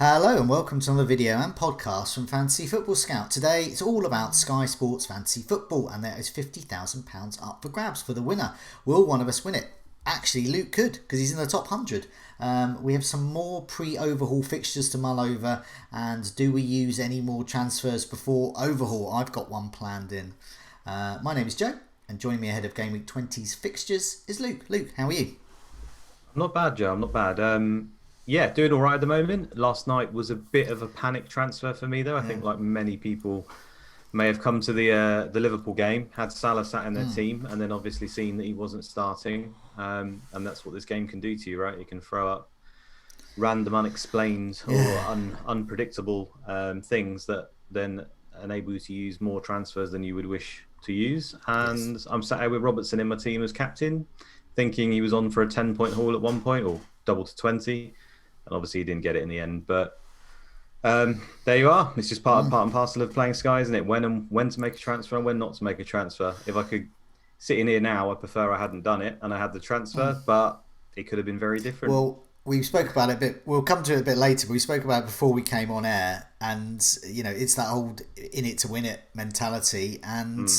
Hello and welcome to another video and podcast from Fantasy Football Scout. Today it's all about Sky Sports Fantasy Football and there is £50,000 up for grabs for the winner. Will one of us win it? Actually, Luke could because he's in the top 100. We have some more pre-overhaul fixtures to mull over, and do we use any more transfers before overhaul? I've got one planned in. My name is Joe and joining me ahead of Game Week 20's fixtures is Luke. Luke, how are you? I'm not bad, Joe. I'm not bad. Yeah, doing all right at the moment. Last night was a bit of a panic transfer for me, though. I think, like many people, may have come to the Liverpool game, had Salah sat in their team, and then obviously seen that he wasn't starting. And that's what this game can do to you, right? It can throw up random, unexplained, or unpredictable things that then enable you to use more transfers than you would wish to use. And I'm sat here with Robertson in my team as captain, thinking he was on for a 10-point haul at one point, or double to 20. And obviously he didn't get it in the end. But there you are. It's just part and parcel of playing Sky, isn't it? When to make a transfer and when not to make a transfer. If I could sit in here now, I prefer I hadn't done it and I had the transfer, but it could have been very different. Well, we spoke about it a bit. We'll come to it a bit later, but we spoke about it before we came on air, and it's that old "in it to win it" mentality. And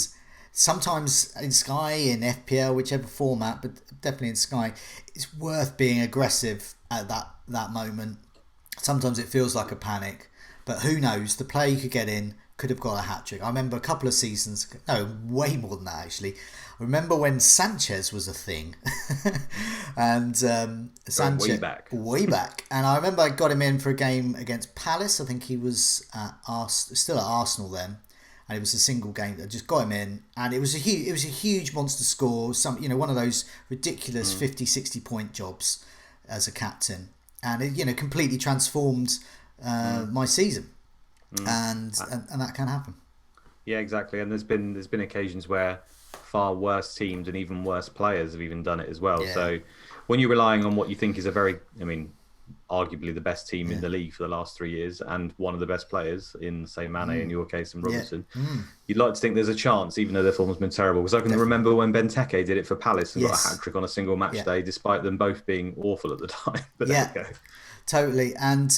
sometimes in Sky, in FPL, whichever format, but definitely in Sky, it's worth being aggressive at that moment. Sometimes it feels like a panic, but who knows? The player you could get in could have got a hat trick. I remember a couple of seasons, no, way more than that actually. I remember when Sanchez was a thing, and Sanchez way back. And I remember I got him in for a game against Palace. I think he was still at Arsenal then, and it was a single game. I just got him in, and it was a huge monster score. One of those ridiculous 50, 60 point jobs as a captain, and it completely transformed my season, and that can happen. Yeah, exactly. And there's been occasions where far worse teams and even worse players have even done it as well. Yeah. So when you're relying on what you think is arguably the best team in the league for the last 3 years and one of the best players in, say, Mane in your case and Robertson, you'd like to think there's a chance, even though their form's been terrible. Because I can remember when Benteke did it for Palace and got a hat-trick on a single match day, despite them both being awful at the time. But there we go. Totally. And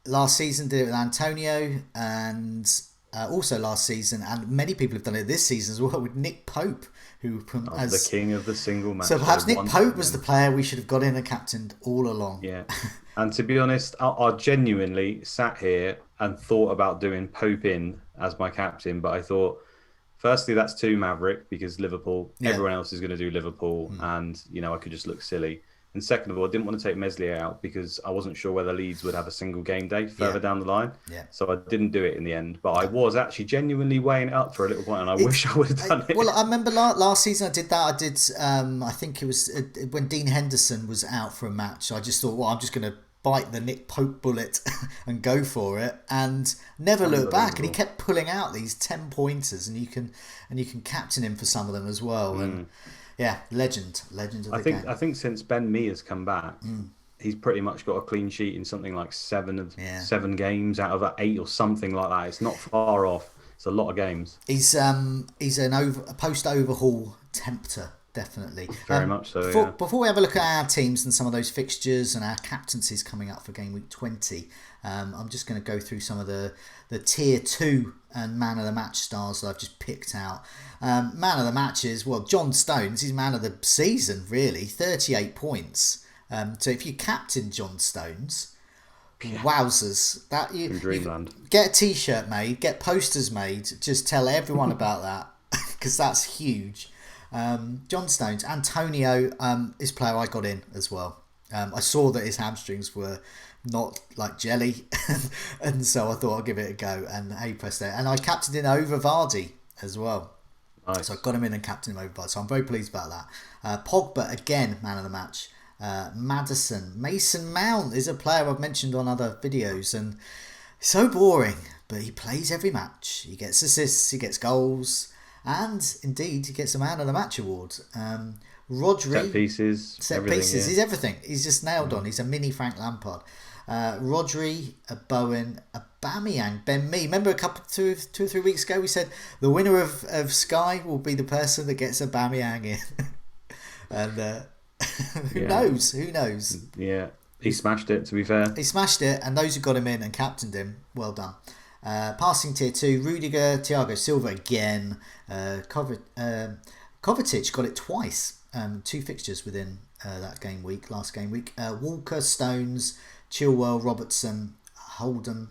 last season did it with Antonio, and also last season, and many people have done it this season as well with Nick Pope, who as the king of the single match. So perhaps Nick Pope was the player we should have got in and captained all along. Yeah. And to be honest, I genuinely sat here and thought about doing Pope in as my captain, but I thought, firstly, that's too maverick because Liverpool, everyone else is going to do Liverpool, and I could just look silly. And second of all, I didn't want to take Meslier out because I wasn't sure whether Leeds would have a single game day further down the line. Yeah. So I didn't do it in the end. But I was actually genuinely weighing it up for a little point, and I wish I would have done it. Well, I remember last season I did that. I did, I think it was when Dean Henderson was out for a match. So I just thought, well, I'm just going to bite the Nick Pope bullet and go for it, and never look back. And he kept pulling out these 10 pointers, and you can captain him for some of them as well. And yeah, legend of the game. I think since Ben Mee has come back, he's pretty much got a clean sheet in something like 7 games out of 8 or something like that. It's not far off. It's a lot of games. He's a post overhaul tempter, definitely. Very much so. Before we have a look at our teams and some of those fixtures and our captaincies coming up for game week 20, I'm just going to go through some of the tier 2 and man of the match stars that I've just picked out. Man of the match is, well, John Stones. He's man of the season, really. 38 points. So if you captain John Stones, wowzers. Dreamland. Get a t-shirt made, get posters made, just tell everyone about that, because that's huge. John Stones. Antonio is a player I got in as well. I saw that his hamstrings were not like jelly, and so I thought I'd give it a go, and hey presto, and I captained him over Vardy as well. Nice. So I got him in and captained him over Vardy, so I'm very pleased about that. Pogba again, man of the match. Maddison. Mason Mount is a player I've mentioned on other videos, and so boring, but he plays every match. He gets assists, he gets goals, and indeed he gets a man of the match award. Rodri, set pieces, he's everything. He's just nailed on. He's a mini Frank Lampard. Rodri, Bowen, Aubameyang, Ben Mee. Remember two or 3 weeks ago we said the winner of Sky will be the person that gets Aubameyang in, and who knows? Yeah, He smashed it, to be fair. He smashed it, and those who got him in and captained him, well done. Passing tier 2, Rudiger, Thiago Silva again. Kovacic got it twice. 2 fixtures within last game week. Walker, Stones, Chilwell, Robertson, Holden,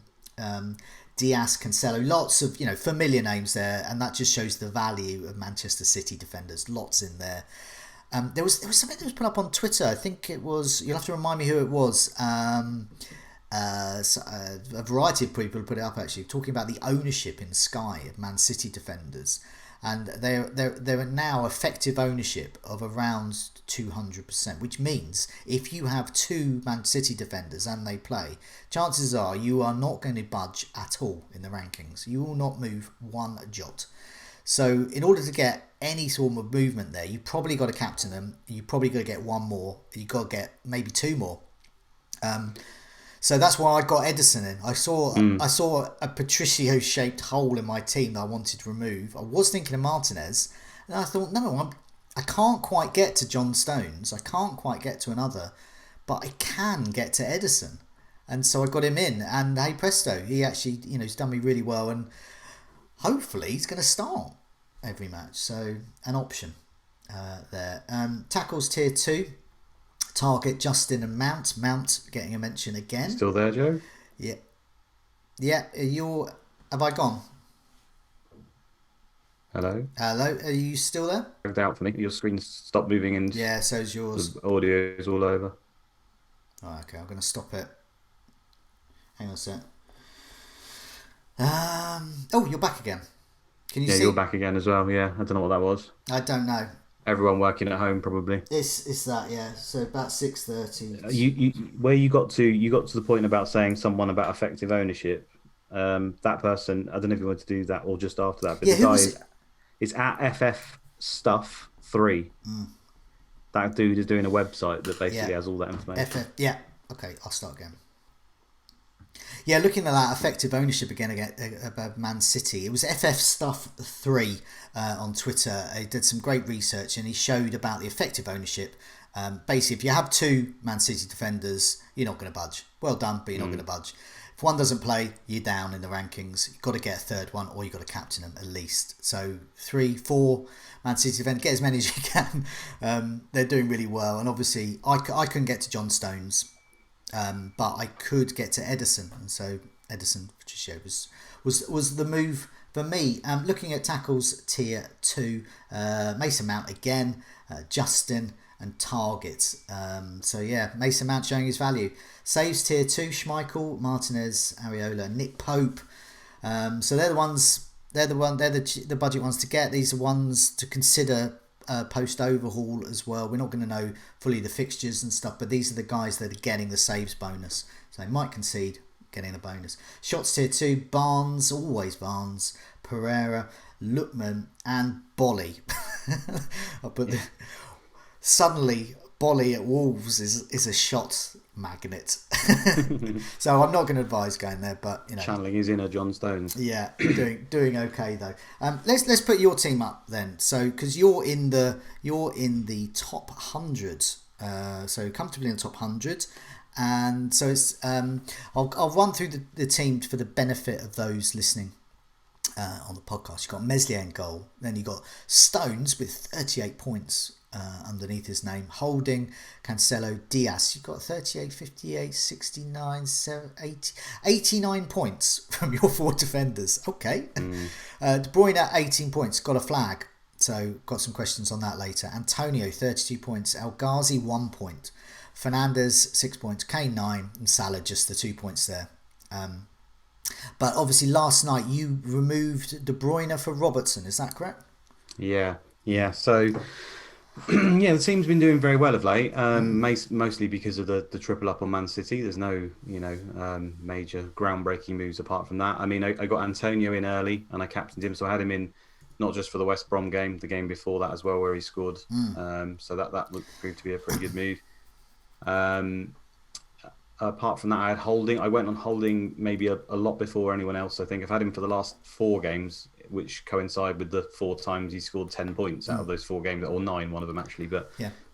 Diaz, Cancelo. Lots of familiar names there, and that just shows the value of Manchester City defenders. Lots in there. There was something that was put up on Twitter. I think it was. You'll have to remind me who it was. A variety of people put it up actually, talking about the ownership in Sky of Man City defenders, and they're now effective ownership of around 200%, which means if you have 2 Man City defenders and they play, chances are you are not going to budge at all in the rankings. You will not move one jot. So in order to get any sort of movement there, you probably got to captain them. You probably got to get one more. You got to get maybe 2 more. So that's why I got Ederson in. I saw a Patricio-shaped hole in my team that I wanted to remove. I was thinking of Martinez, and I thought, I can't quite get to John Stones. I can't quite get to another, but I can get to Ederson, and so I got him in. And hey presto, he actually he's done me really well, and hopefully he's going to start every match. So an option there. Tackles tier 2. Target, Justin and Mount. Mount getting a mention again. Still there, Joe? Yeah. Have I gone? Hello? Are you still there? Checked out for me. Your screen stopped moving and yeah, so's yours. The audio is all over. Oh, okay, I'm going to stop it. Hang on a sec. You're back again. Can you see? Yeah, you're back again as well. Yeah, I don't know what that was. I don't know. Everyone working at home, probably. It's that, yeah. So about 6:30. You got to the point about saying someone about effective ownership. That person, I don't know if you want to do that or just after that, but the guy is at FF Stuff 3. That dude is doing a website that basically has all that information. Okay, I'll start again. Yeah, looking at that effective ownership again about Man City, it was FF Stuff 3 on Twitter. He did some great research and he showed about the effective ownership. Basically, if you have 2 Man City defenders, you're not going to budge. Well done, but you're not going to budge. If one doesn't play, you're down in the rankings. You've got to get a third one, or you've got to captain them at least. So 3, 4 Man City defenders, get as many as you can. They're doing really well, and obviously I couldn't get to John Stones. But I could get to Ederson, and so Ederson was the move for me. Looking at tackles tier 2, Mason Mount again, Justin and targets. Mason Mount showing his value. Saves tier 2, Schmeichel, Martinez, Areola, Nick Pope. So they're the ones. They're the budget ones to get. These are ones to consider. Post overhaul as well. We're not going to know fully the fixtures and stuff, but these are the guys that are getting the saves bonus. So they might concede, getting the bonus. Shots tier 2, Barnes, always Barnes, Pereira, Lookman, and Bolly. Suddenly Bolly at Wolves is a shot magnet. So I'm not going to advise going there, but channeling his inner John Stones. Yeah, doing okay though. Let's put your team up then. So because you're in the top 100, so comfortably in the top 100, and so it's I'll run through the team for the benefit of those listening on the podcast. You've got Meslier in goal, then you got Stones with 38 points. Underneath his name, Holding, Cancelo, Diaz. You've got 38, 58, 69, 70, 89 points from your 4 defenders. Okay. De Bruyne at 18 points, got a flag. So got some questions on that later. Antonio, 32 points. El Ghazi, 1 point. Fernandes, 6 points. Kane, 9. And Salah, just the 2 points there. But obviously last night you removed De Bruyne for Robertson. Is that correct? Yeah. So... the team's been doing very well of late, mostly because of the triple up on Man City. There's no, major groundbreaking moves apart from that. I mean, I got Antonio in early and I captained him, so I had him in not just for the West Brom game, the game before that as well, where he scored. So that proved to be a pretty good move. Apart from that, I had Holding. I went on Holding maybe a lot before anyone else. I think I've had him for the last 4 games, which coincide with the 4 times he scored 10 points out of those 4 games, or 9, one of them actually. But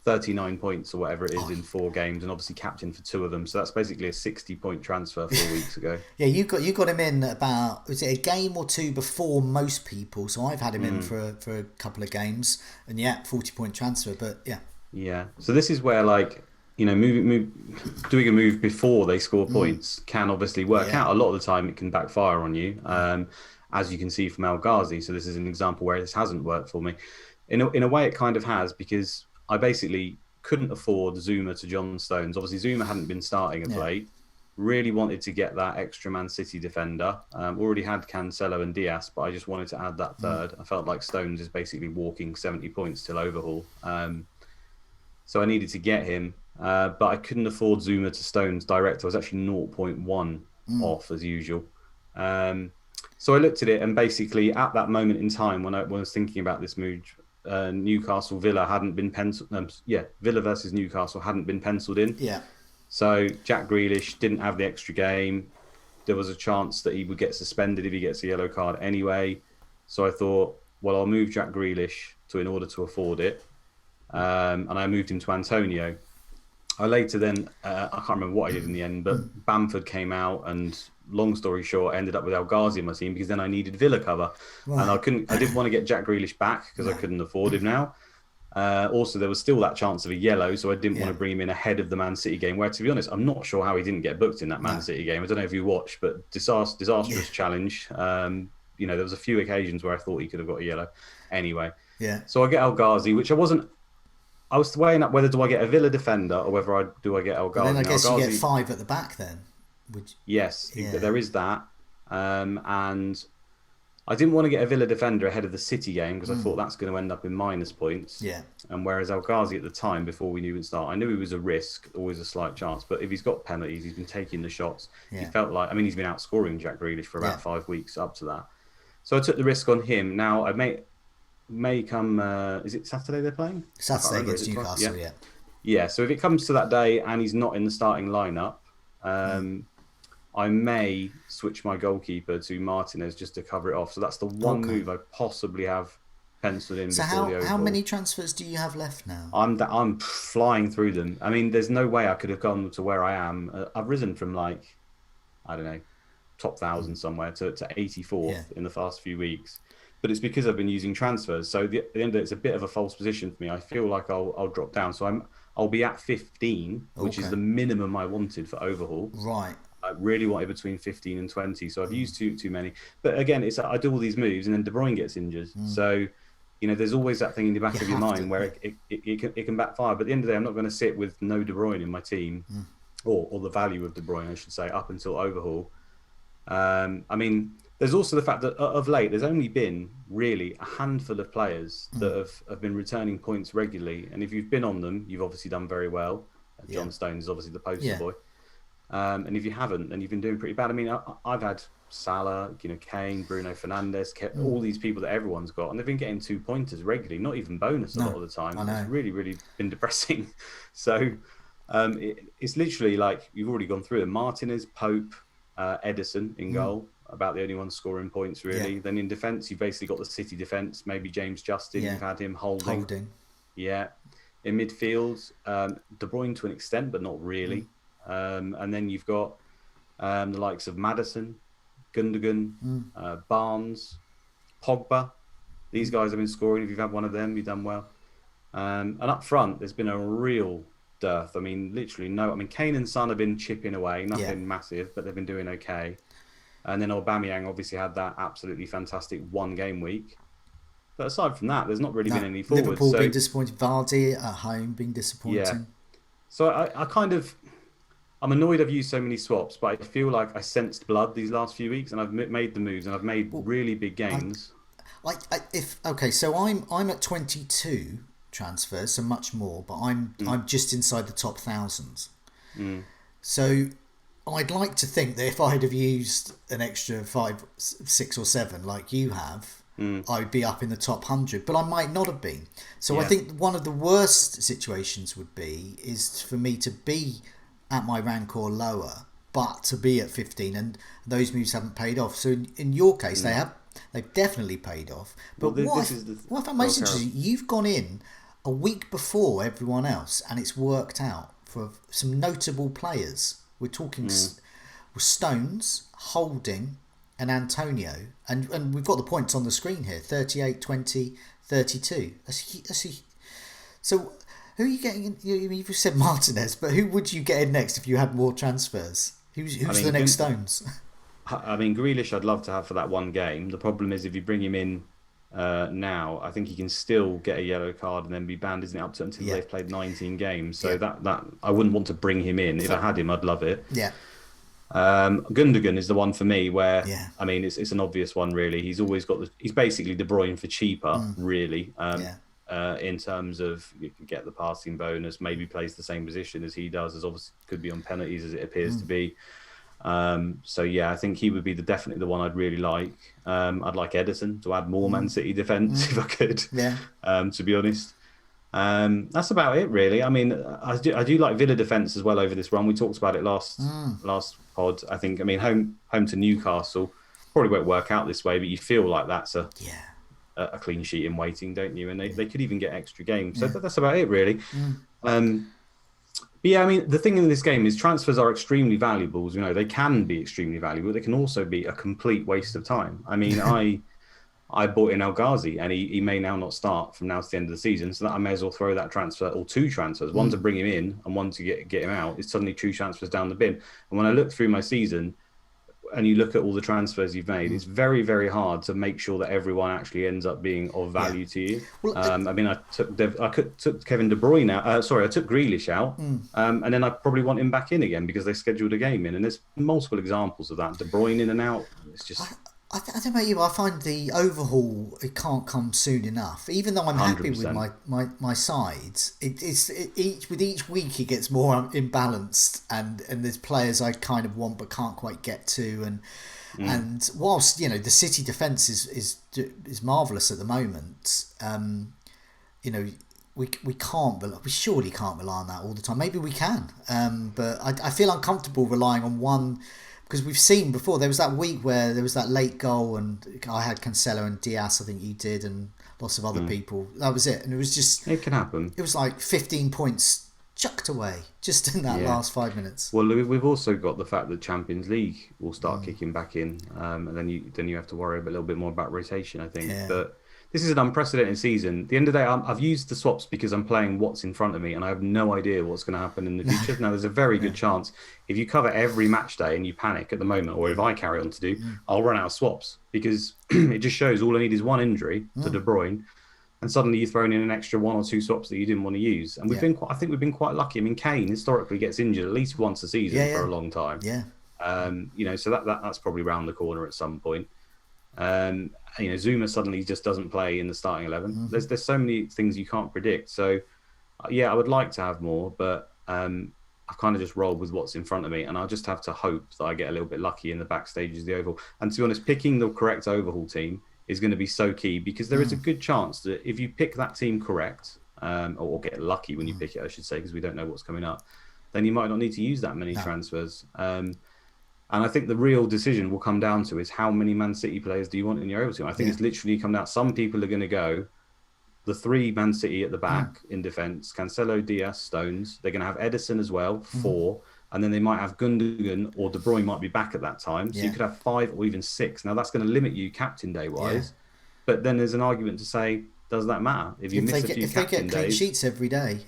39 points or whatever it is in 4 games, and obviously captain for 2 of them. So that's basically a 60-point transfer 4 weeks ago. Yeah, you got him in about, was it a game or two before most people? So I've had him in for a couple of games, and 40-point transfer. But yeah, Yeah. So this is where doing a move before they score points can obviously work out. A lot of the time, it can backfire on you, as you can see from El Ghazi. So this is an example where this hasn't worked for me. In a way, it kind of has, because I basically couldn't afford Zuma to John Stones. Obviously, Zuma hadn't been starting of late. Really wanted to get that extra Man City defender. Already had Cancelo and Diaz, but I just wanted to add that third. I felt like Stones is basically walking 70 points till overhaul. So I needed to get him, but I couldn't afford Zuma to Stones direct. I was actually 0.1 off as usual. So I looked at it, and basically at that moment in time when I was thinking about this move, Newcastle Villa hadn't been penciled. Villa versus Newcastle hadn't been penciled in. Yeah. So Jack Grealish didn't have the extra game. There was a chance that he would get suspended if he gets a yellow card anyway. So I thought, well, I'll move Jack Grealish in order to afford it, and I moved him to Antonio. I later then, I can't remember what I did in the end, but Bamford came out, and long story short, I ended up with El Ghazi in my team because then I needed Villa cover, and I didn't want to get Jack Grealish back because I couldn't afford him now. Also, there was still that chance of a yellow, so I didn't want to bring him in ahead of the Man City game, where, to be honest, I'm not sure how he didn't get booked in that Man City game. I don't know if you watched, but disastrous challenge. There was a few occasions where I thought he could have got a yellow. Anyway, so I get El Ghazi, which I was weighing up whether do I get a Villa defender or whether I get El Ghazi. Then I guess El Ghazi, you get 5 at the back then. Yes, there is that. And I didn't want to get a Villa defender ahead of the City game because I thought that's going to end up in minus points. Yeah. And whereas El Ghazi at the time, before we knew it start, I knew he was a risk, always a slight chance. But if he's got penalties, he's been taking the shots. He felt like, he's been outscoring Jack Grealish for about 5 weeks up to that. So I took the risk on him. Now, I may come, is it Saturday they're playing? Saturday against Newcastle, Yeah, so if it comes to that day and he's not in the starting lineup, I may switch my goalkeeper to Martinez just to cover it off. So that's the one move I possibly have penciled in. So how many transfers do you have left now? I'm flying through them. There's no way I could have gone to where I am. I've risen from top 1,000 somewhere to 84th in the past few weeks. But it's because I've been using transfers. So at the end of it, it's a bit of a false position for me. I feel like I'll drop down. So I'll be at 15, which is the minimum I wanted for overhaul. Right. I really wanted between 15 and 20, so I've used too many. But again, I do all these moves, and then De Bruyne gets injured. So, there's always that thing in the back of your mind where it can backfire. But at the end of the day, I'm not going to sit with no De Bruyne in my team, or the value of De Bruyne, I should say, up until overhaul. There's also the fact that of late, there's only been really a handful of players that have been returning points regularly. And if you've been on them, you've obviously done very well. John Stones is obviously the poster boy. And if you haven't, then you've been doing pretty bad. I've had Salah, Kane, Bruno Fernandes, all these people that everyone's got, and they've been getting 2-pointers regularly, not even bonus a lot of the time. It's really, really been depressing. So it's literally like you've already gone through them. Martinez, Pope, Edison in goal, about the only one scoring points, really. Then in defence, you've basically got the City defence, maybe James Justin, you've had him holding. Yeah. In midfield, De Bruyne to an extent, but not really. And then you've got the likes of Maddison, Gundogan, Barnes, Pogba. These guys have been scoring. If you've had one of them, you've done well. And up front, there's been a real dearth. Literally no. Kane and Son have been chipping away, nothing massive, but they've been doing okay. And then Aubameyang obviously had that absolutely fantastic 1-game week. But aside from that, there's not really been any forwards. Liverpool being disappointed. Vardy at home being disappointing. Yeah. So I'm annoyed I've used so many swaps, but I feel like I sensed blood these last few weeks, and I've made the moves, and I've made really big gains. So I'm at 22 transfers, so much more, but I'm just inside the top 1,000s. So I'd like to think that if I'd have used an extra 5, 6 or 7 like you have, I'd be up in the top 100, but I might not have been. So I think one of the worst situations would be is for me to be at my rank or lower, but to be at 15, and those moves haven't paid off. So in your case, they've definitely paid off. But what I find most interesting, you've gone in a week before everyone else, and it's worked out for some notable players. We're talking Stones, Holding, and Antonio, and we've got the points on the screen here: 38, 20, 32. So who are you getting in? You've said Martinez, but who would you get in next if you had more transfers? Who's the next Stones? I mean, Grealish I'd love to have for that one game. The problem is if you bring him in now, I think he can still get a yellow card and then be banned, isn't it, up to until they've played 19 games. So that I wouldn't want to bring him in. If I had him, I'd love it. Yeah. Gundogan is the one for me where, I mean, it's an obvious one, really. He's always got he's basically De Bruyne for cheaper, really. In terms of you can get the passing bonus, maybe plays the same position as he does, as obviously could be on penalties as it appears to be. So I think he would be definitely the one I'd really like. I'd like Ederson to add more Man City defence if I could. To be honest, that's about it really. I mean, I do like Villa defence as well over this run. We talked about it last pod. I think. I mean, home to Newcastle probably won't work out this way, but you feel like that's a clean sheet in waiting, don't you? And they could even get extra games. So that's about it really. But I mean, the thing in this game is transfers are extremely valuable. As you know, they can be extremely valuable. They can also be a complete waste of time. I mean, I bought in El Ghazi, and he may now not start from now to the end of the season, so that I may as well throw that transfer, or two transfers, one to bring him in and one to get him out. It's suddenly two transfers down the bin. And when I look through my season, and you look at all the transfers you've made, it's very, very hard to make sure that everyone actually ends up being of value to you. Well, I mean, I took Kevin De Bruyne out. I took Grealish out, and then I probably want him back in again because they scheduled a game in. And there's multiple examples of that. De Bruyne in and out. It's just. I don't know about you. I find the overhaul, it can't come soon enough. Even though I'm happy 100%. with my sides, with each week it gets more imbalanced, and there's players I kind of want but can't quite get to, and whilst the City defence is marvellous at the moment, we surely can't rely on that all the time. Maybe we can, but I feel uncomfortable relying on one. Because we've seen before, there was that week where there was that late goal, and I had Cancelo and Diaz, I think you did, and lots of other people. That was it, and it was just. It can happen. It was like 15 points chucked away just in that last 5 minutes. Well, we've also got the fact that Champions League will start kicking back in, and then you have to worry a little bit more about rotation, I think. Yeah. But this is an unprecedented season. At the end of the day, I've used the swaps because I'm playing what's in front of me, and I have no idea what's going to happen in the future. Now, there's a very good chance if you cover every match day and you panic at the moment, or if I carry on to do, I'll run out of swaps because it just shows all I need is one injury to De Bruyne, and suddenly you've thrown in an extra one or two swaps that you didn't want to use. And I think we've been quite lucky. I mean, Kane historically gets injured at least once a season for a long time. Yeah. So that's probably round the corner at some point. Zuma suddenly just doesn't play in the starting 11. There's so many things you can't predict. So, I would like to have more, but I've kind of just rolled with what's in front of me, and I'll just have to hope that I get a little bit lucky in the back stages of the overhaul. And to be honest, picking the correct overhaul team is going to be so key, because there is a good chance that if you pick that team correct, or get lucky when you pick it, I should say, because we don't know what's coming up, then you might not need to use that many transfers. And I think the real decision will come down to is how many Man City players do you want in your overall team? I think it's literally come down. Some people are going to go the three Man City at the back in defence, Cancelo, Diaz, Stones. They're going to have Ederson as well, 4. And then they might have Gundogan or De Bruyne might be back at that time. So you could have 5 or even 6. Now, that's going to limit you captain day-wise. But then there's an argument to say, does that matter? If you miss a few captain they get clean sheets every day,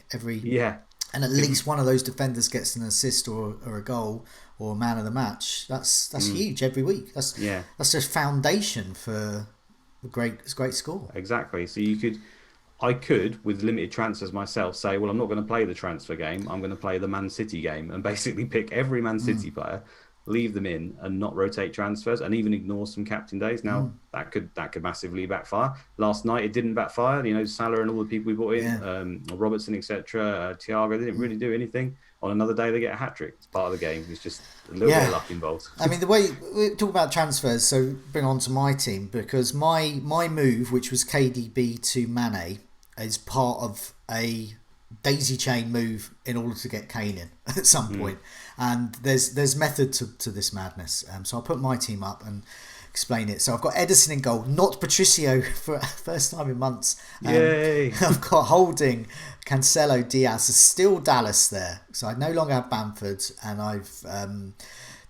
and at least one of those defenders gets an assist or a goal or a man of the match, that's huge every week. That's just foundation for a great score. Exactly. So I could, with limited transfers myself, say, well, I'm not going to play the transfer game. I'm going to play the Man City game and basically pick every Man City player, leave them in, and not rotate transfers, and even ignore some captain days. Now that could massively backfire. Last night it didn't backfire. Salah and all the people we brought in, Robertson, etc., Thiago, they didn't really do anything. On another day they get a hat trick. It's part of the game. It's just a little bit of luck involved. I mean, the way we talk about transfers, so bring on to my team, because my move, which was KDB to Mane, is part of a daisy chain move in order to get Kane in at some point. And there's method to this madness. So I'll put my team up, and explain it. So I've got Ederson in goal, not Patricio for first time in months. Yay! I've got Holding, Cancelo, Diaz. There's still Dallas there. So I no longer have Bamford, and I've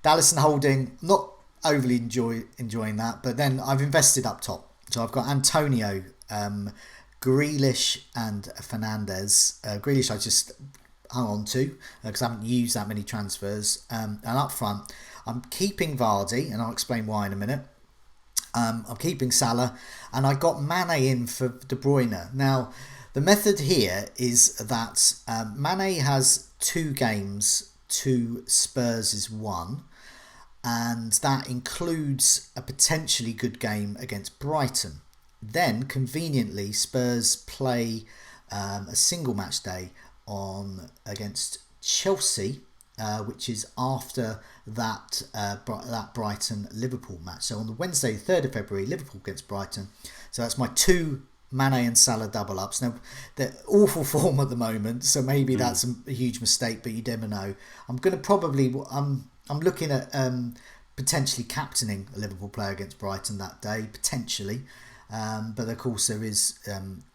Dallas and Holding. Not overly enjoying that, but then I've invested up top. So I've got Antonio, Grealish and Fernandes. Grealish I just hung on to because I haven't used that many transfers. And up front, I'm keeping Vardy, and I'll explain why in a minute. I'm keeping Salah, and I got Mane in for De Bruyne. Now, the method here is that Mane has 2 games to Spurs' 1, and that includes a potentially good game against Brighton. Then, conveniently, Spurs play a single match day against Chelsea, which is after that Brighton-Liverpool match. So on the Wednesday, 3rd of February, Liverpool against Brighton. So that's my 2 Mane and Salah double-ups. Now, they're awful form at the moment, so maybe that's a huge mistake, but you never know. I'm going to probably... I'm looking at potentially captaining a Liverpool player against Brighton that day, potentially. But of course there is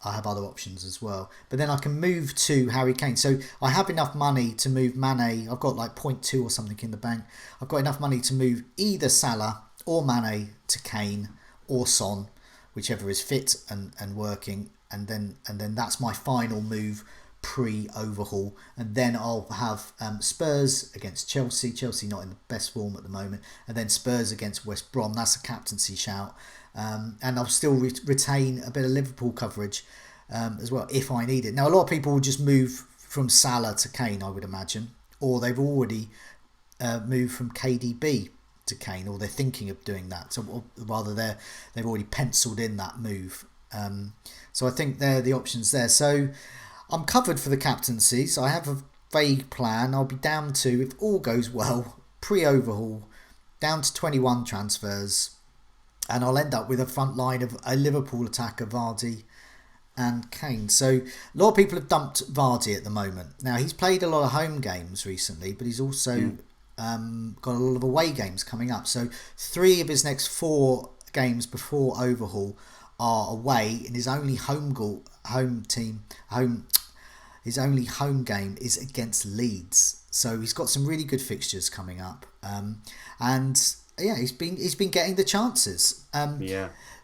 I have other options as well, but then I can move to Harry Kane. So I have enough money to move Mane. I've got like 0.2 or something in the bank. I've got enough money to move either Salah or Mane to Kane or Son, whichever is fit and working, and then that's my final move pre-overhaul. And then I'll have Spurs against Chelsea not in the best form at the moment, and then Spurs against West Brom. That's a captaincy shout. And I'll still retain a bit of Liverpool coverage as well if I need it. Now, a lot of people will just move from Salah to Kane, I would imagine, or they've already moved from KDB to Kane, or they're thinking of doing that. So, or rather, they've already penciled in that move. So I think they're the options there. So I'm covered for the captaincy. So I have a vague plan. I'll be down to, if all goes well, pre-overhaul, down to 21 transfers. And I'll end up with a front line of a Liverpool attacker, Vardy and Kane. So a lot of people have dumped Vardy at the moment. Now, he's played a lot of home games recently, but he's also got a lot of away games coming up. So 3 of his next 4 games before overhaul are away, and his only his only home game is against Leeds. So he's got some really good fixtures coming up. And yeah, he's been getting the chances.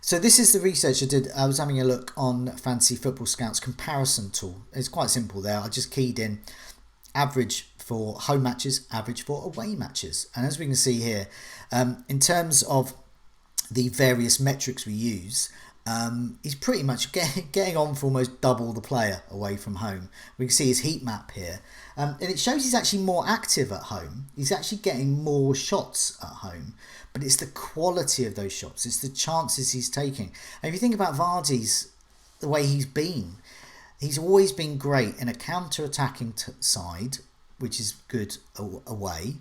So this is the research I did. I was having a look on Fantasy Football Scout's comparison tool. It's quite simple there. I just keyed in average for home matches, average for away matches. And as we can see here, in terms of the various metrics we use, he's pretty much getting on for almost double the player away from home. We can see his heat map here. And it shows he's actually more active at home. He's actually getting more shots at home. But it's the quality of those shots. It's the chances he's taking. And if you think about Vardy's, the way he's always been great in a counter-attacking side, which is good away.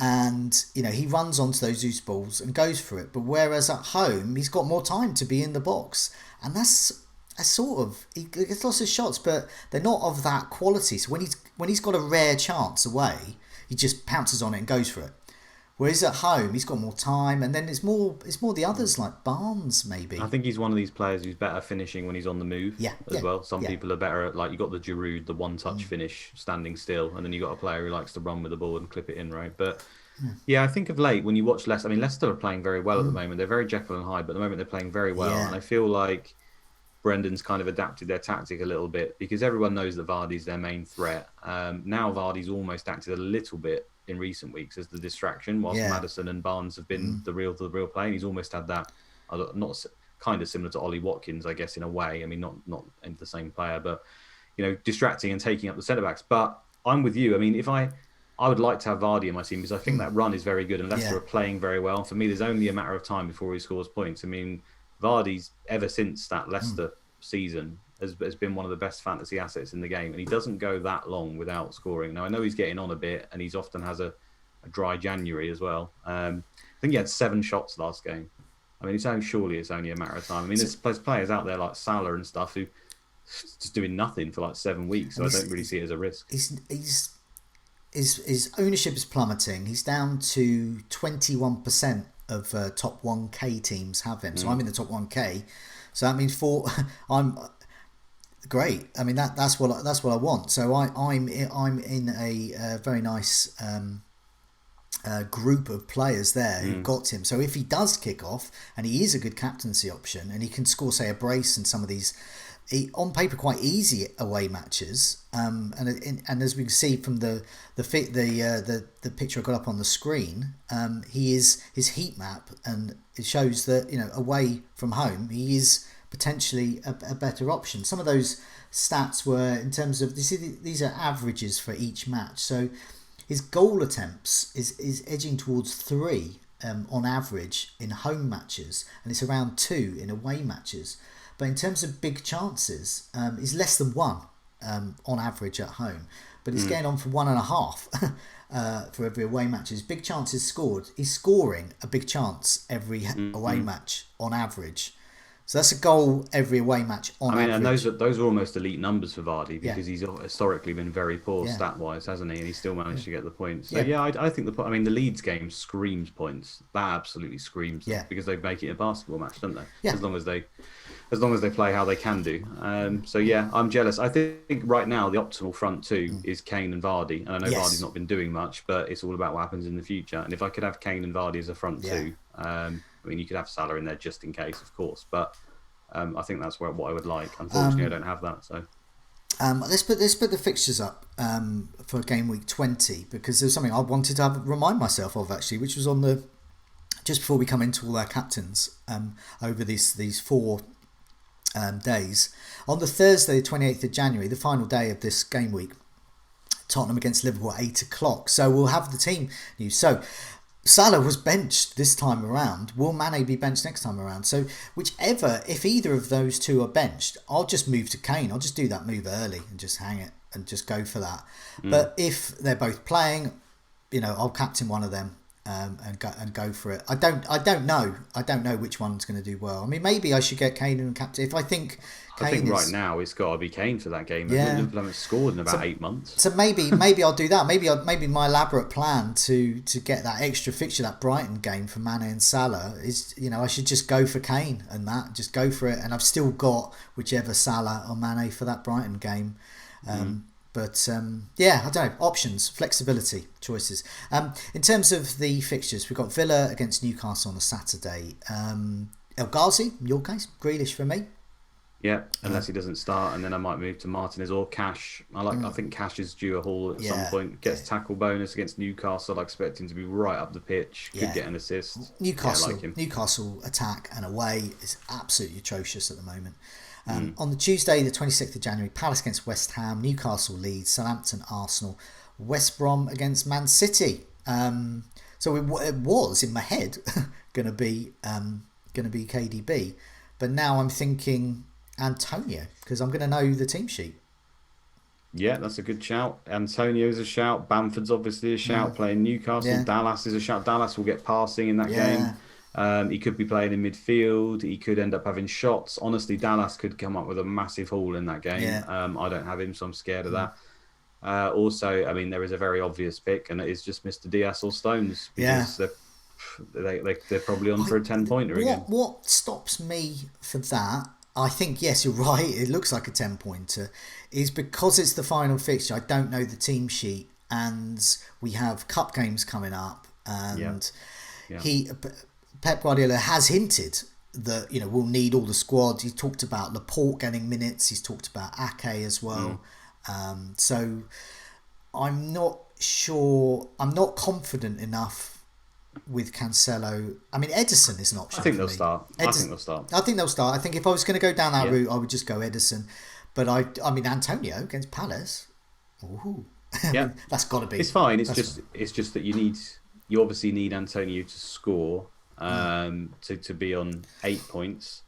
And, you know, he runs onto those loose balls and goes for it. But whereas at home, he's got more time to be in the box. And that's a sort of... He gets lots of shots, but they're not of that quality. So when he's got a rare chance away, he just pounces on it and goes for it. Whereas at home, he's got more time. And then it's more the others, like Barnes, maybe. I think he's one of these players who's better finishing when he's on the move as well. Some people are better at, like, you got the Giroud, the one-touch finish, standing still. And then you got a player who likes to run with the ball and clip it in, right? But... yeah, I think of late when you watch Leicester. I mean, Leicester are playing very well at the moment. They're very Jekyll and Hyde, but at the moment they're playing very well. And I feel like Brendan's kind of adapted their tactic a little bit because everyone knows that Vardy's their main threat. Now Vardy's almost acted a little bit in recent weeks as the distraction, whilst Maddison and Barnes have been the real play. And he's almost had that, not kind of similar to Ollie Watkins, I guess, in a way. I mean, not the same player, but you know, distracting and taking up the centre backs. But I'm with you. I mean, I would like to have Vardy in my team because I think that run is very good and Leicester are playing very well. For me, there's only a matter of time before he scores points. I mean, Vardy's, ever since that Leicester season, has been one of the best fantasy assets in the game. And he doesn't go that long without scoring. Now, I know he's getting on a bit and he's often has a dry January as well. I think he had 7 shots last game. I mean, surely it's only a matter of time. I mean, there's players out there like Salah and stuff who just doing nothing for like 7 weeks. So I don't really see it as a risk. His ownership is plummeting. He's down to 21% of top 1K teams have him. So I'm in the top 1K. So that means I'm great. I mean that's what I want. So I'm in a very nice group of players there who got him. So if he does kick off and he is a good captaincy option and he can score, say, a brace in some of these on paper quite easy away matches, and as we can see from the picture I got up on the screen, his heat map, and it shows that, you know, away from home he is potentially a better option. Some of those stats were in terms of these are averages for each match. So his goal attempts is edging towards 3 on average in home matches, and it's around 2 in away matches. But in terms of big chances, he's less than 1 on average at home. But he's getting on for 1.5 for every away match. His big chances scored. He's scoring a big chance every away match on average. So that's a goal every away match on average. And those are almost elite numbers for Vardy, because he's historically been very poor stat-wise, hasn't he? And he still managed to get the points. So I think the Leeds game screams points. That absolutely screams them, because they make it a basketball match, don't they? Yeah. As long as they play how they can do. So I'm jealous. I think right now the optimal front two is Kane and Vardy. And I know Vardy's not been doing much, but it's all about what happens in the future. And if I could have Kane and Vardy as a front two, I mean, you could have Salah in there just in case, of course, but I think that's what I would like. Unfortunately, I don't have that. So let's put the fixtures up for game week 20, because there's something I wanted to remind myself of, actually, which was on just before we come into all our captains over these 4 days. On the Thursday, the 28th of January, the final day of this game week, Tottenham against Liverpool at 8 o'clock. So we'll have the team news. So Salah was benched this time around. Will Mane be benched next time around? So if either of those two are benched, I'll just move to Kane. I'll just do that move early and just hang it and just go for that. But if they're both playing, you know, I'll captain one of them and go for it. I don't know which one's going to do well. I mean, maybe I should get Kane and captain. If I think right now it's got to be Kane for that game. Yeah. Liverpool haven't scored in about 8 months. So maybe I'll do that. Maybe my elaborate plan to get that extra fixture, that Brighton game for Mane and Salah, is, you know, I should just go for Kane and just go for it, and I've still got whichever Salah or Mane for that Brighton game. But I don't know. Options, flexibility, choices. In terms of the fixtures, we've got Villa against Newcastle on a Saturday. El Ghazi, in your case, Grealish for me. Yeah, unless he doesn't start, and then I might move to Martinez or Cash. I think Cash is due a haul at some point. Gets tackle bonus against Newcastle. I expect him to be right up the pitch. Could get an assist. Newcastle attack and away is absolutely atrocious at the moment. On the Tuesday, the 26th of January, Palace against West Ham, Newcastle Leeds, Southampton Arsenal, West Brom against Man City. So it was in my head going to be KDB, but now I'm thinking Antonio, because I'm going to know the team sheet. Yeah, that's a good shout. Antonio's a shout. Bamford's obviously a shout, playing Newcastle. Yeah. Dallas is a shout. Dallas will get passing in that game. He could be playing in midfield. He could end up having shots. Honestly, Dallas could come up with a massive haul in that game. Yeah. I don't have him, so I'm scared of that. Also, I mean, there is a very obvious pick, and it is just Mr. Diaz or Stones. Because they're probably on for a 10-pointer again. What stops me for that, I think, yes, you're right, it looks like a 10-pointer, is because it's the final fixture. I don't know the team sheet, and we have cup games coming up, and Pep Guardiola has hinted that, you know, we'll need all the squad. He's talked about Laporte getting minutes. He's talked about Ake as well. So I'm not sure. I'm not confident enough with Cancelo. I mean, Ederson is an option. I think they'll start. I think they'll start. I think if I was going to go down that route, I would just go Ederson. But I mean, Antonio against Palace. Ooh. Yeah, that's got to be. It's fine. It's just that you obviously need Antonio to score to be on 8 points,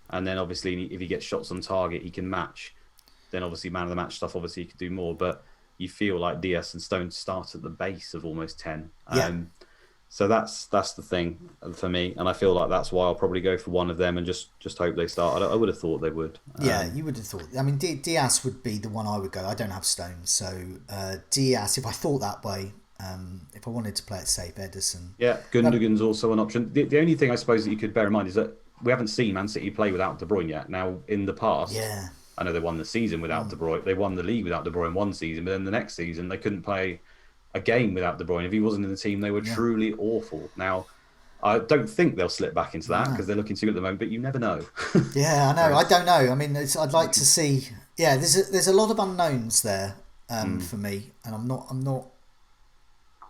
and then obviously if he gets shots on target, he can match. Then obviously man of the match stuff, obviously he could do more. But you feel like Diaz and Stones start at the base of almost 10. So that's the thing for me, and I feel like that's why I'll probably go for one of them and just hope they start. I would have thought they would. You would have thought. I mean, Diaz would be the one I would go. I don't have Stones, so Diaz. If I thought that way, If I wanted to play it safe, Ederson. Yeah, Gundogan's also an option. The only thing I suppose that you could bear in mind is that we haven't seen Man City play without De Bruyne yet. Now, in the past, Yeah. I know they won the season without De Bruyne. They won the league without De Bruyne one season, but then the next season they couldn't play a game without De Bruyne. If he wasn't in the team, they were truly awful. Now, I don't think they'll slip back into that because they're looking too good at the moment, but you never know. Yeah, I know. I don't know. I mean, I'd like to see. Yeah, there's a lot of unknowns there for me, and I'm not.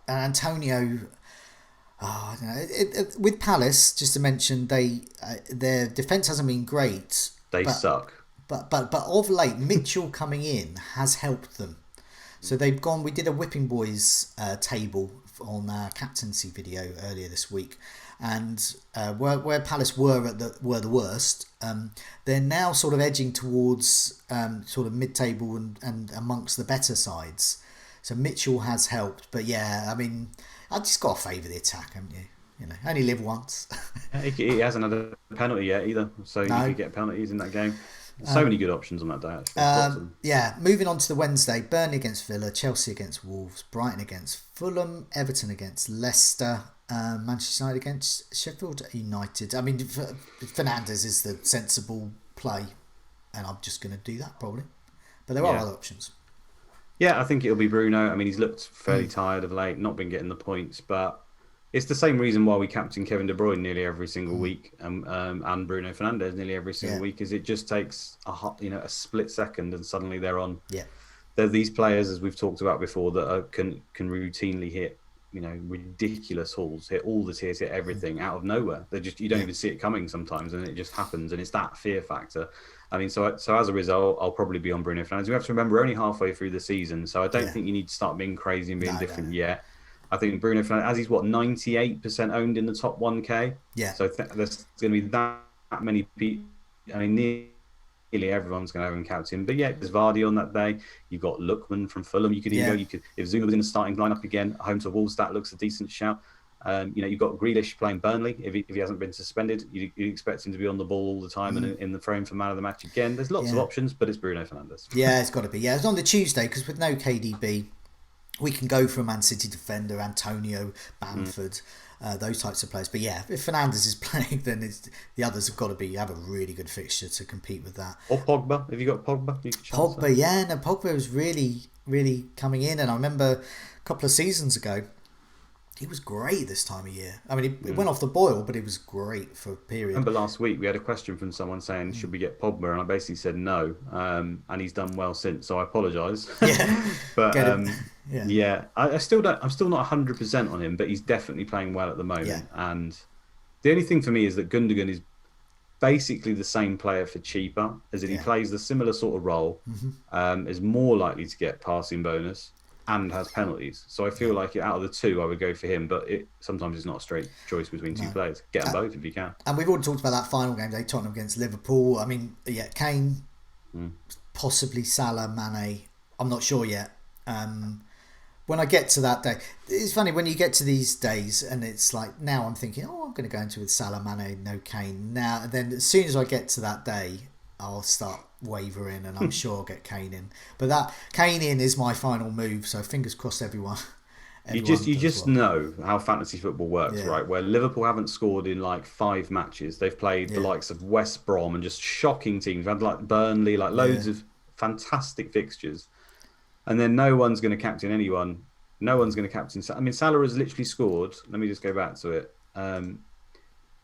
And Antonio. Oh, I don't know. With Palace, just to mention, their defense hasn't been great. They suck. But of late, Mitchell coming in has helped them. So they've gone. We did a Whipping Boys table on our captaincy video earlier this week, and where Palace were the worst, they're now sort of edging towards sort of mid-table and amongst the better sides. So Mitchell has helped, but yeah, I mean, I just got to favour the attack, haven't you? You know, only live once. He hasn't had a penalty yet either, so you could get penalties in that game. So many good options on that day, actually. Yeah, moving on to the Wednesday, Burnley against Villa, Chelsea against Wolves, Brighton against Fulham, Everton against Leicester, Manchester United against Sheffield United. I mean, Fernandes is the sensible play, and I'm just going to do that probably. But there are other options. Yeah, I think it'll be Bruno. I mean, he's looked fairly tired of late, not been getting the points, but it's the same reason why we captain Kevin De Bruyne nearly every single week, and Bruno Fernandes nearly every single week. Is it just takes a split second, and suddenly they're on. Yeah, they're these players, as we've talked about before, that can routinely hit ridiculous hauls, hit all the tiers, hit everything out of nowhere. They just you don't even see it coming sometimes, and it just happens, and it's that fear factor. I mean, so as a result, I'll probably be on Bruno Fernandes. We have to remember we're only halfway through the season, so I don't think you need to start being crazy and being different yet. I think Bruno Fernandes, as he's 98% owned in the top 1K. Yeah. So there's going to be that many people. I mean, nearly everyone's going to have him captain. But yeah, there's Vardy on that day. You've got Lookman from Fulham. You could even go. If Zuma was in the starting lineup again, home to Wolves, that looks a decent shout. You've got Grealish playing Burnley. If he hasn't been suspended, you'd expect him to be on the ball all the time and in the frame for man of the match again. There's lots of options, but it's Bruno Fernandes. Yeah, it's got to be. Yeah, it's on the Tuesday because with no KDB, we can go for a Man City defender, Antonio, Bamford, those types of players. But yeah, if Fernandes is playing, then the others have got to have a really good fixture to compete with that. Or Pogba. Have you got Pogba? Pogba was really, really coming in. And I remember a couple of seasons ago, he was great this time of year. I mean, it went off the boil, but it was great for a period. I remember last week we had a question from someone saying, should we get Pogba? And I basically said no. And he's done well since, so I apologise. Yeah. But I'm still not 100% on him, but he's definitely playing well at the moment. Yeah. And the only thing for me is that Gundogan is basically the same player for cheaper, as if he plays the similar sort of role, is more likely to get passing bonus, and has penalties. So I feel like out of the two, I would go for him. But sometimes it's not a straight choice between two players. Get them both if you can. And we've already talked about that final game, Tottenham against Liverpool. I mean, Kane, possibly Salah, Mane. I'm not sure yet. When I get to that day, it's funny when you get to these days, and it's like now I'm thinking, I'm going to go into with Salah, Mane, no Kane. Now, and then as soon as I get to that day, I'll start wavering, and I'm sure I'll get Kane in. But that Kane in is my final move, so fingers crossed everyone you just know how fantasy football works, right? Where Liverpool haven't scored in like 5 matches. They've played the likes of West Brom and just shocking teams. They've had like Burnley, like loads of fantastic fixtures. And then no one's going to captain anyone. No one's going to captain. I mean, Salah has literally scored. Let me just go back to it.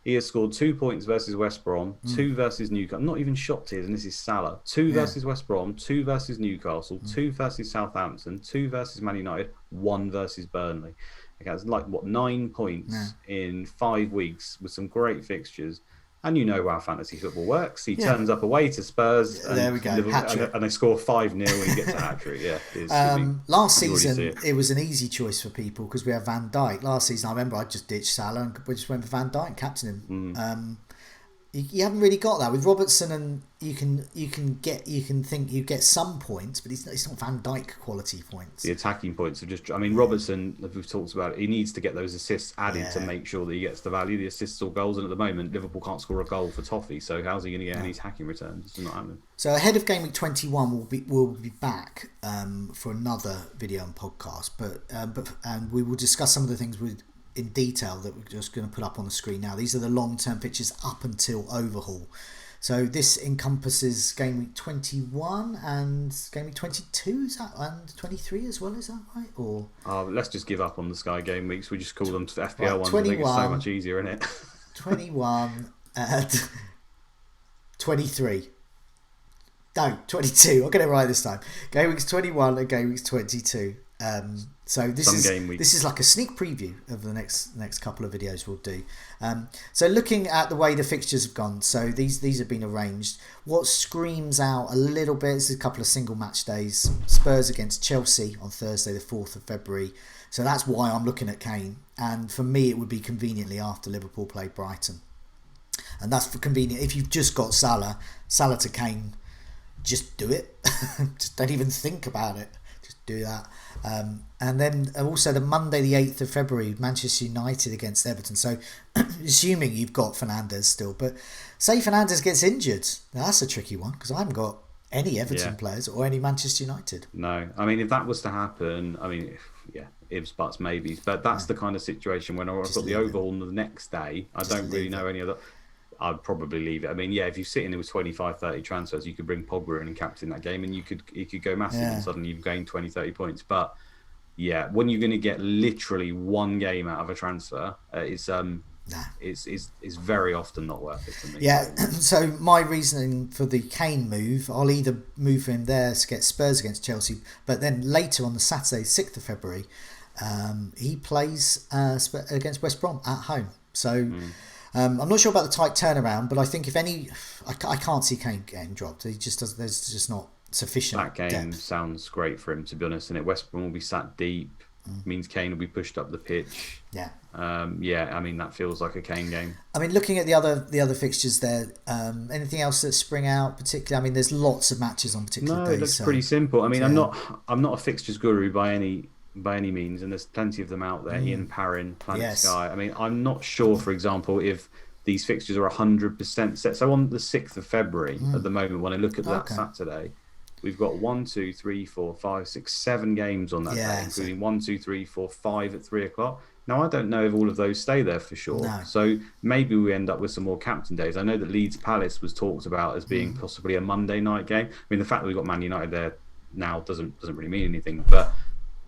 He has scored 2 points versus West Brom, 2 versus Newcastle. I'm not even shocked here, and this is Salah. 2 versus West Brom, 2 versus Newcastle, 2 versus Southampton, 2 versus Man United, 1 versus Burnley. Okay, that's like, 9 points in 5 weeks with some great fixtures. And you know how fantasy football works. He turns up away to Spurs, and there we go. And they score 5-0 and he gets a hat-trick. Yeah, last season, it was an easy choice for people because we have Van Dijk. Last season, I remember I just ditched Salah and we just went for Van Dijk, captain him. You haven't really got that with Robertson, and you can think you get some points, but it's not Van Dijk quality points. The attacking points are just. I mean, Robertson, as we've talked about, he needs to get those assists added to make sure that he gets the value, the assists or goals. And at the moment, Liverpool can't score a goal for toffee. So how's he going to get any attacking returns? It's not happening. So ahead of Game Week 21, we'll be back for another video and podcast, and we will discuss some of the things in detail that we're just going to put up on the screen now. These are the long-term fixtures up until overhaul. So this encompasses Game Week 21 and Game Week 22, is that, and 23 as well, is that right? Or let's just give up on the Sky Game Weeks. We just call them FPL ones. 21, I think it's so much easier, isn't it? 21 and 23. No, 22. I'll get it right this time. Game Weeks 21 and Game Weeks 22. So this is like a sneak preview of the next couple of videos we'll do. So looking at the way the fixtures have gone, so these have been arranged. What screams out a little bit is a couple of single match days. Spurs against Chelsea on Thursday the 4th of February. So that's why I'm looking at Kane. And for me it would be conveniently after Liverpool play Brighton. And that's for convenient. If you've just got Salah to Kane, just do it. Just don't even think about it. Just do that. And then also the Monday the 8th of February, Manchester United against Everton. So assuming you've got Fernandes still, but say Fernandes gets injured, now that's a tricky one because I haven't got any Everton players or any Manchester United. No, I mean if that was to happen, I mean ifs, buts, maybes, but that's the kind of situation when I've got the overhaul the next day. I don't really know any other. I'd probably leave it. I mean, if you're sitting there with 25, 30 transfers, you could bring Pogba in and captain that game and you could go massive and suddenly you've gained 20, 30 points. But yeah, when you're going to get literally one game out of a transfer, it's very often not worth it to me. Yeah, so my reasoning for the Kane move, I'll either move him there to get Spurs against Chelsea, but then later on the Saturday, 6th of February, he plays against West Brom at home. So... I'm not sure about the tight turnaround, but I think if any, I can't see Kane getting dropped. He just does. There's just not sufficient. That game depth. Sounds great for him, to be honest. And West Brom will be sat deep. Means Kane will be pushed up the pitch. Yeah. I mean that feels like a Kane game. I mean, looking at the other fixtures there, anything else that spring out particularly? I mean, there's lots of matches on particular days. No, it looks pretty simple. I mean, I'm not a fixtures guru by any means, and there's plenty of them out there. Ian Parrin, Planet Sky. I mean, I'm not sure, for example, if these fixtures are 100% set. So on the 6th of February, at the moment, when I look at that Saturday, we've got 1, 2, 3, 4, 5, 6, 7 games on that day, including 1, 2, 3, 4, 5 at 3 o'clock. Now, I don't know if all of those stay there for sure. No. So maybe we end up with some more captain days. I know that Leeds Palace was talked about as being possibly a Monday night game. I mean, the fact that we've got Man United there now doesn't really mean anything, but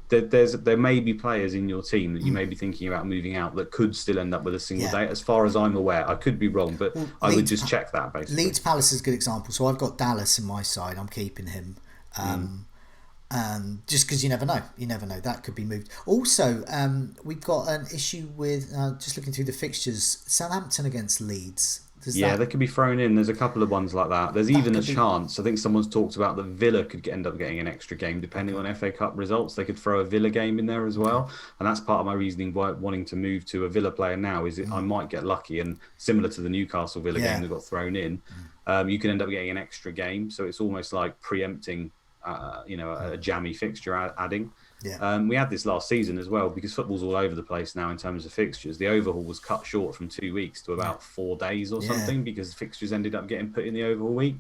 there may be players in your team that you may be thinking about moving out that could still end up with a single day. As far as I'm aware, I could be wrong, but I would just check that basically. Leeds Palace is a good example. So I've got Dallas in my side. I'm keeping him. And just because you never know, that could be moved. Also, we've got an issue with just looking through the fixtures. Southampton against Leeds. They could be thrown in. There's a couple of ones like that. There's even a chance. I think someone's talked about that Villa could end up getting an extra game depending on FA Cup results. They could throw a Villa game in there as well, and that's part of my reasoning why wanting to move to a Villa player now is I might get lucky, and similar to the Newcastle Villa game that got thrown in, you can end up getting an extra game. So it's almost like preempting, a jammy fixture adding. Yeah. We had this last season as well because football's all over the place now in terms of fixtures. The overhaul was cut short from 2 weeks to about 4 days or something because fixtures ended up getting put in the overhaul week.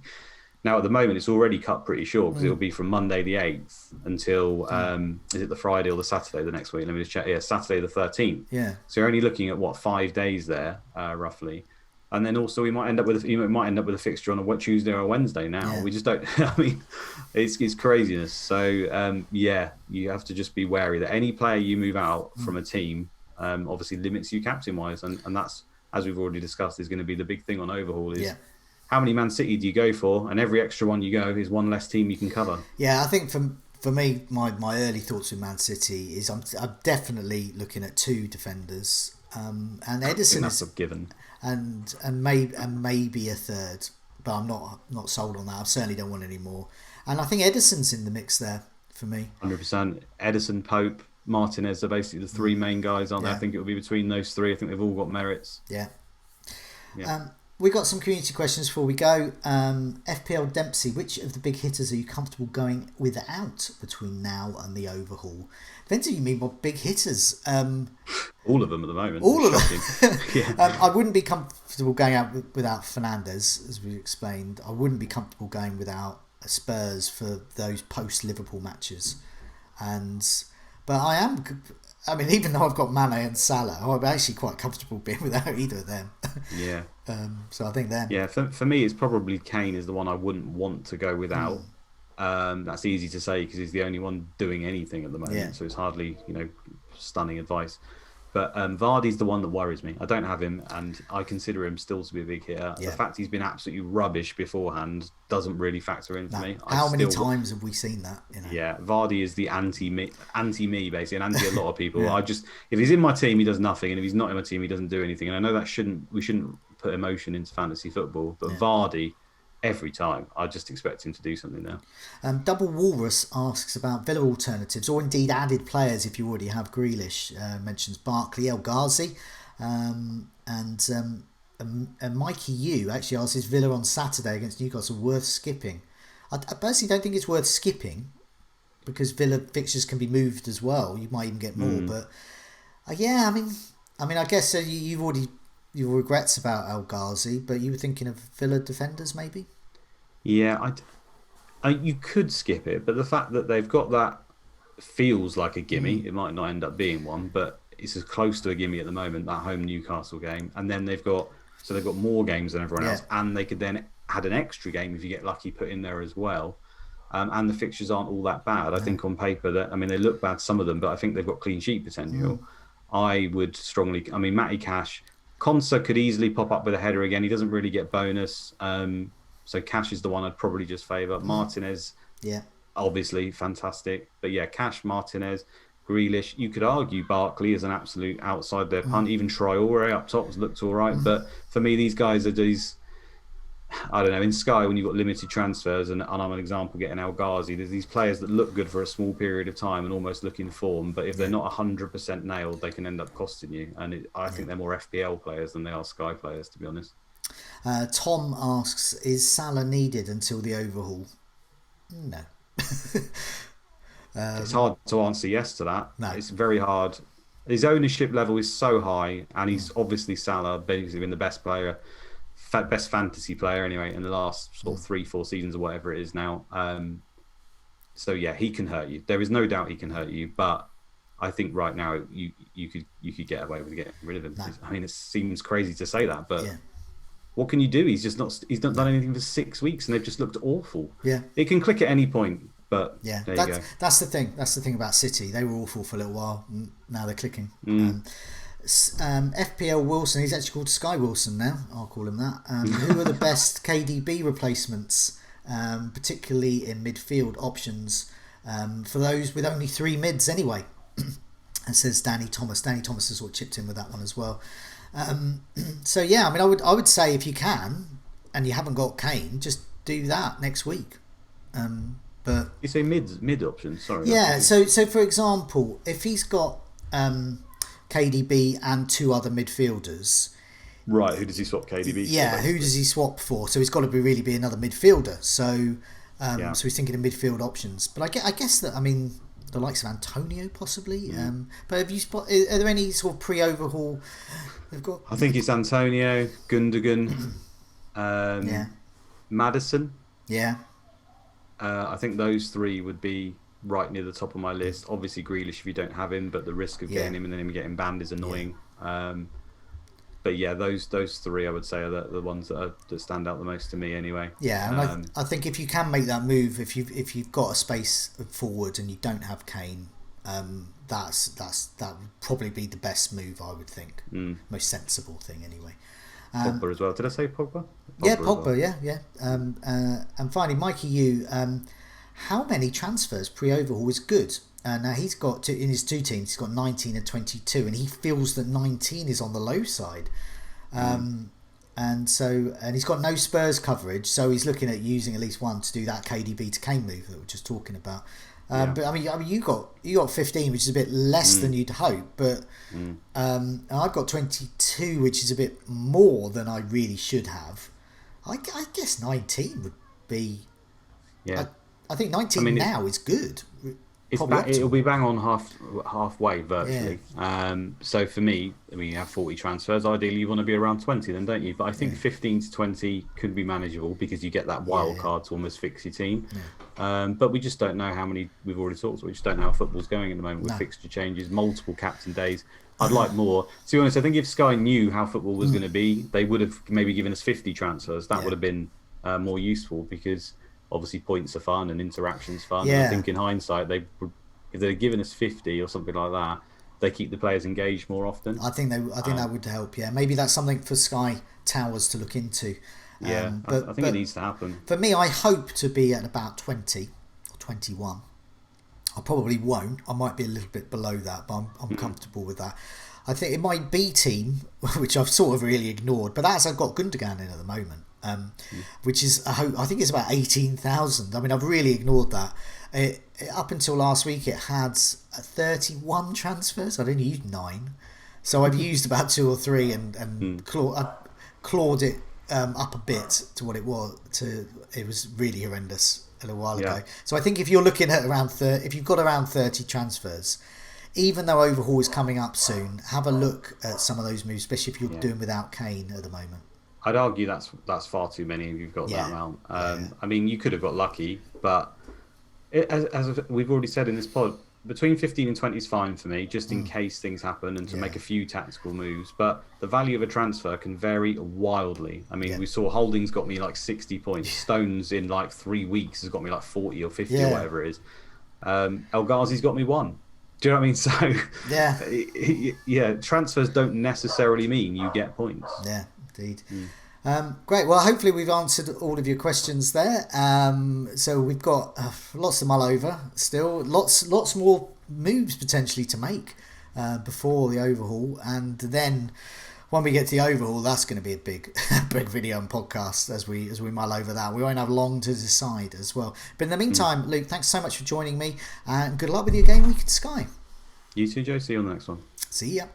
Now at the moment it's already cut pretty short because it'll be from Monday the 8th until is it the Friday or the Saturday the next week? Let me just check. Yeah, Saturday the 13th. Yeah. So you're only looking at 5 days there roughly. And then also we might end up with a fixture on a Tuesday or a Wednesday now. Yeah. We just don't. I mean, it's craziness. So you have to just be wary that any player you move out from a team obviously limits you captain wise, and that's, as we've already discussed, is going to be the big thing on overhaul is how many Man City do you go for, and every extra one you go is one less team you can cover. Yeah, I think for me, my early thoughts with Man City is I'm definitely looking at 2 defenders, and Ederson that's a given. And maybe a third, but I'm not sold on that. I certainly don't want any more. And I think Ederson's in the mix there for me. 100%. Ederson, Pope, Martinez are basically the 3 main guys, aren't they? I think it will be between those 3. I think they've all got merits. Yeah. We got some community questions before we go. FPL Dempsey, which of the big hitters are you comfortable going without between now and the overhaul? Depends what you mean by big hitters. All of them at the moment. All of them. Yeah. I wouldn't be comfortable going out without Fernandes, as we explained. I wouldn't be comfortable going without Spurs for those post-Liverpool matches. But I am... I mean, even though I've got Mane and Salah, I'm actually quite comfortable being without either of them. Yeah. So I think them. Yeah, for me, it's probably Kane is the one I wouldn't want to go without. That's easy to say because he's the only one doing anything at the moment. So it's hardly, stunning advice. But Vardy's the one that worries me. I don't have him, and I consider him still to be a big hitter. The fact he's been absolutely rubbish beforehand doesn't really factor in for me. How many times have we seen that? Yeah, Vardy is the anti-me basically, and anti a lot of people. If he's in my team, he does nothing, and if he's not in my team, he doesn't do anything. And I know that we shouldn't put emotion into fantasy football, but Vardy, every time, I just expect him to do something now. Double Walrus asks about Villa alternatives, or indeed added players if you already have Grealish. Mentions Barkley, El Ghazi, and Mikey U actually asks, is Villa on Saturday against Newcastle worth skipping? I personally don't think it's worth skipping because Villa fixtures can be moved as well. You might even get more, but I mean, I guess you've already. Your regrets about El Ghazi, but you were thinking of Villa defenders, maybe? Yeah, you could skip it, but the fact that they've got that feels like a gimme. It might not end up being one, but it's as close to a gimme at the moment, that home Newcastle game. And then they've got more games than everyone else, and they could then add an extra game if you get lucky put in there as well. And the fixtures aren't all that bad. I think on paper they look bad, some of them, but I think they've got clean sheet potential. I would Matty Cash. Konsa could easily pop up with a header again. He doesn't really get bonus. So Cash is the one I'd probably just favour. Martinez, obviously fantastic. But Cash, Martinez, Grealish. You could argue Barkley is an absolute outside their punt. Even Traore up top looked all right. But for me, these guys are these... I don't know, in Sky, when you've got limited transfers, and I'm an example getting El Ghazi, there's these players that look good for a small period of time and almost look in form, but if they're not 100% nailed, they can end up costing you. And I think they're more FPL players than they are Sky players, to be honest. Tom asks, is Salah needed until the overhaul? No. It's hard to answer yes to that. No. It's very hard. His ownership level is so high, and he's obviously Salah, basically been the best player, best fantasy player anyway in the last sort of 3-4 seasons or whatever it is now. So he can hurt you. There is no doubt he can hurt you, but I think right now you could get away with getting rid of him. No. I mean, it seems crazy to say that, but what can you do? He's not done anything for 6 weeks, and they've just looked awful. Yeah, it can click at any point, but there you go. That's the thing. That's the thing about City. They were awful for a little while. Now they're clicking. FPL Wilson, he's actually called Sky Wilson now, I'll call him that. Who are the best KDB replacements, particularly in midfield options, for those with only 3 mids anyway? And says Danny Thomas. Danny Thomas has sort of chipped in with that one as well. So I would say if you can and you haven't got Kane, just do that next week. But you say mid options, sorry. Yeah, so for example, if he's got KDB and 2 other midfielders. Right, who does he swap KDB for? Yeah, who does he swap for? So it's got to be another midfielder. So so he's thinking of midfield options. But I guess that, the likes of Antonio possibly. But have you are there any sort of pre-overhaul? I think it's Antonio, Gundogan, Maddison. Yeah. I think those 3 would be right near the top of my list. Obviously Grealish if you don't have him, but the risk of getting him and then him getting banned is annoying. But those 3 I would say are the ones that stand out the most to me anyway. Yeah, and I think if you can make that move, if you've got a space forward and you don't have Kane, that would probably be the best move, I would think. Most sensible thing anyway. Pogba as well. Did I say Pogba? Pogba, well. Yeah. And finally, Mikey U. How many transfers pre-overhaul is good? Now he's got in his 2 teams, he's got 19 and 22, and he feels that 19 is on the low side. And he's got no Spurs coverage, so he's looking at using at least one to do that KDB to Kane move that we're just talking about. But I mean, you got 15, which is a bit less than you'd hope. But I've got 22, which is a bit more than I really should have. I guess 19 would be. Yeah. I think 19 now is good. It'll be bang on halfway virtually. Yeah. So for me, I mean, you have 40 transfers. Ideally, you want to be around 20, then, don't you? But I think 15 to 20 could be manageable because you get that wild card to almost fix your team. Yeah. But we just don't know how many. We've already talked. We just don't know how football's going at the moment with fixture changes, multiple captain days. I'd like more. To be honest, I think if Sky knew how football was going to be, they would have maybe given us 50 transfers. That would have been more useful because. Obviously, points are fun and interactions fun. Yeah. I think in hindsight, if they'd given us 50 or something like that, they keep the players engaged more often. I think that would help. Yeah, maybe that's something for Sky Towers to look into. But I think it needs to happen. For me, I hope to be at about 20 or 21. I probably won't. I might be a little bit below that, but I'm comfortable with that. I think in my B team, which I've sort of really ignored, but I've got Gundogan in at the moment. Which is I think it's about 18,000. I mean, I've really ignored that. Up until last week, it had 31 transfers. I'd only used 9, so I've used about 2 or 3 and clawed it up a bit to what it was. It was really horrendous a little while ago. So I think if you're looking at around 30, if you've got around 30 transfers, even though overhaul is coming up soon, have a look at some of those moves, especially if you're doing without Kane at the moment. I'd argue that's far too many if you've got that amount. I mean, you could have got lucky, but as we've already said in this pod, between 15 and 20 is fine for me, just in case things happen and to make a few tactical moves. But the value of a transfer can vary wildly. I mean, we saw Holding's got me like 60 points. Stones in like 3 weeks has got me like 40 or 50 or whatever it is. El Ghazi's got me 1. Do you know what I mean? So, transfers don't necessarily mean you get points. Yeah. Indeed. Great. Well, hopefully we've answered all of your questions there. So we've got lots to mull over still. Lots more moves potentially to make before the overhaul, and then when we get to the overhaul, that's going to be a big video and podcast as we mull over that. We won't have long to decide as well. But in the meantime, Luke, thanks so much for joining me, and good luck with your game week at Sky. You too, Joe. See you on the next one. See ya.